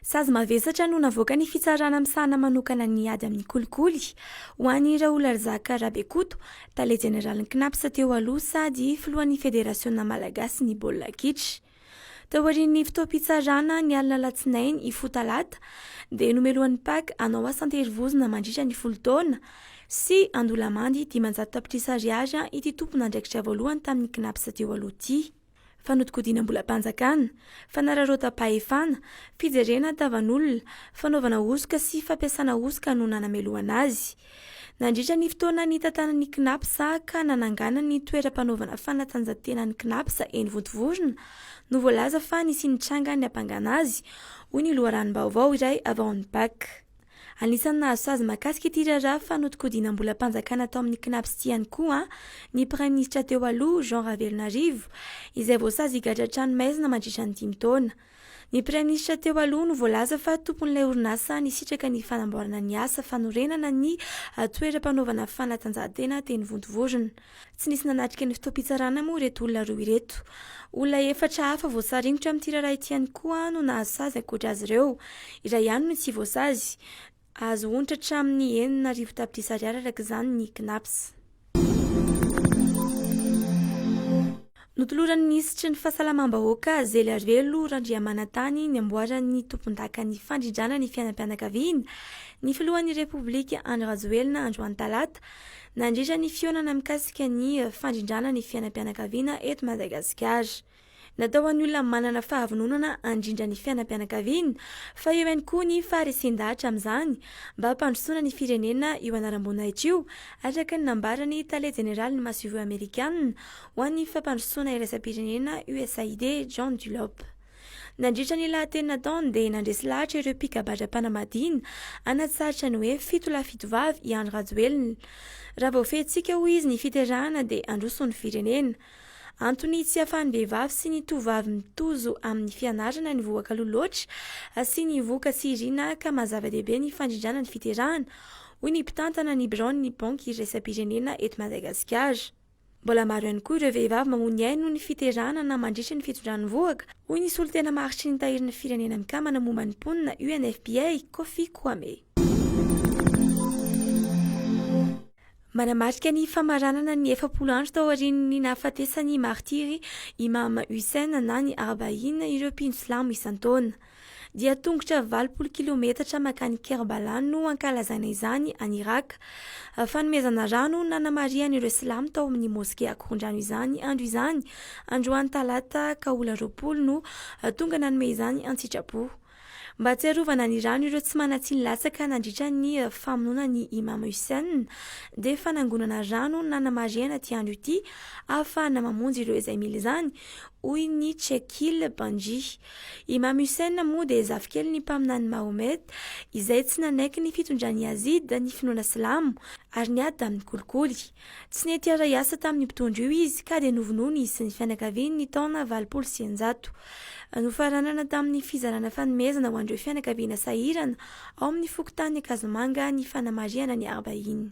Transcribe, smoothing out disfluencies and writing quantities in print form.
Sazy mavesatra no navoaka ny fitsarana misahana manokana ny ady amin'ny kolikoly ho an'ny Raoul Arzaka Rabekoto, tale jeneralin'ny KNAPS teo aloha sady filohan'ny Federasiona Malagasy ny baolina kitra. Tao aorian'ny fotoam-pitsarana ny alina latsinainy ifo talata dia nomelohan'ny PAK anao asan-terivozona mandritra ny 10 taona sy andola-mandy 500 tapitrisa ariary ity tompona andraikitra voalohany tamin'ny KNAPS teo aloha ity. Fanodikodiana-mbola-panjakana, fanararota-pahefana, fijerena tavan'olona, fanaovana osoka sy fampiasana osoka no nanamelohana azy. Nandritra ny fotoana ny tantanan'ny KNAPS ka nanangana ny toeram-panaovana fanatanjahan-tenan'ny KNAPS eny Vontovorona no voalaza fa nisy nitranga ny hampangana azy hoy ny loharanom-baovao iray avy ao amin'ny PAK. Anisan'ny nahazo sazy mahakasika ity raharaha fanodikodiana-mbola-panjakana tao amin'ny KNAPS ity ihany koa ny praiminisitra teo aloha Jean Ravelonarivo izay voasazy higadra trano maizina mandritra ny 5 taona. Ny praiminisitra teo aloha no voalaza fa tompon'ilay orinasa nisitraka ny fanamboarana ny asa fanorenana ny toeram-panaovana fanatanjahantena teny Vontovorona. Tsy nisy nanatrika ny fotoam-pitsarana moa ireto olona roa ireto. Olona efatra hafa voasaringotra amin'ity raharaha ity ihany koa no nahazo sazy ankoatra azy ireo. Iray ihany no tsy voasazy. Azo onitra hatramin'ny 9,000 tapitrisa ariary araka izany ny KNAPS. Notoloran'ny ministry ny fahasalamam-bahoaka Zely Arvelo Randriamanantany ny amboaran'ny tompon-daka ny fandrindrana ny fiainam-pianakaviana ny filohan'ny Repoblika Andry Rajoelina androany talata nandritra ny fionana mikasika ny fandrindrana ny fiainam-pianakaviana eto Madagasikara. Natao an'ny olona manana fahavinonana handrindra ny fiainam-pianakaviana fa eo ihany koa ny faharesen-dahatra amin'izany mba hampandrosoana ny firenena io anaram-boninahitra io araka ny nambarany tale jeneraly masivo amerikanina ho an'ny fampandrosoana iraisam-pirenena USAID John Dunlop. Nandritra ny lahateny taona dia nandresy lahatra ireo mpikabatra-panamadina anaty saritra ny hoe 7 vavy i Andry Rajoelina. Raha vao fehintsika hoy izy ny fiterahana dia androsony firenena. Antony tsy ahafahan'ny vehivavy sy ny tovovavy mitozo amin'ny fianarana ny voaka loatra sy ny voka sy irina ka mazava-dehibe ny fandrindrana ny fiterahana hoy ny mpitantana ny Braony banky iraisam-pirenena eto Madagasikara. Mbola maro ihany koa ireo vehivavy mamony ainy noho ny fiterahana na mandritra ny fitondran'ny voaka hoy ny solotena maritry ny tahirana firenena mikamana momba ny mponina UNFPA Kofi Kouame. Manamarika ny famaranana ny 7 andro tao aorian'ny nahafatesany martiry Imam Hussein na ny Arbaïn ireo mpino silamo isan-taona. Dia tongotra 20 kilometatra makany Kerbala no ankalazaina izany any Iraka. Fanomezana rano nanamariana ireo silamo tao amin'ny moske akoron-drano izany andro izany androany talata ka olona 20 no tonga nanome izany an-tsitrapo. Mba tsy arovana ny rano ireo tsy manatsiny latsaka nandritra ny famonoana ny Imam Hussein dia fanangonana rano nanamariana ty andro ity ahafahana mamonjy ireo izay mila izany hoy ny Tchekil Banji. Imam Hussein moa dia zafikely ny mpaminany Mahomet izay tsy nanaiky ny fitondran'ny Yazid ny finoana silamo ary niady tamin'ny kolikoly. Tsy nety ara-iasa tamin'ny mpitondro io izy ka dia novonoiny sy ny fianakaviany ny taona 900. Nofaranana tamin'ny fizarana fanomezana ho an'ireo fianakaviana sahirana ao amin'ny fokontany Akazomanga ny fanamariana ny Arbaïn.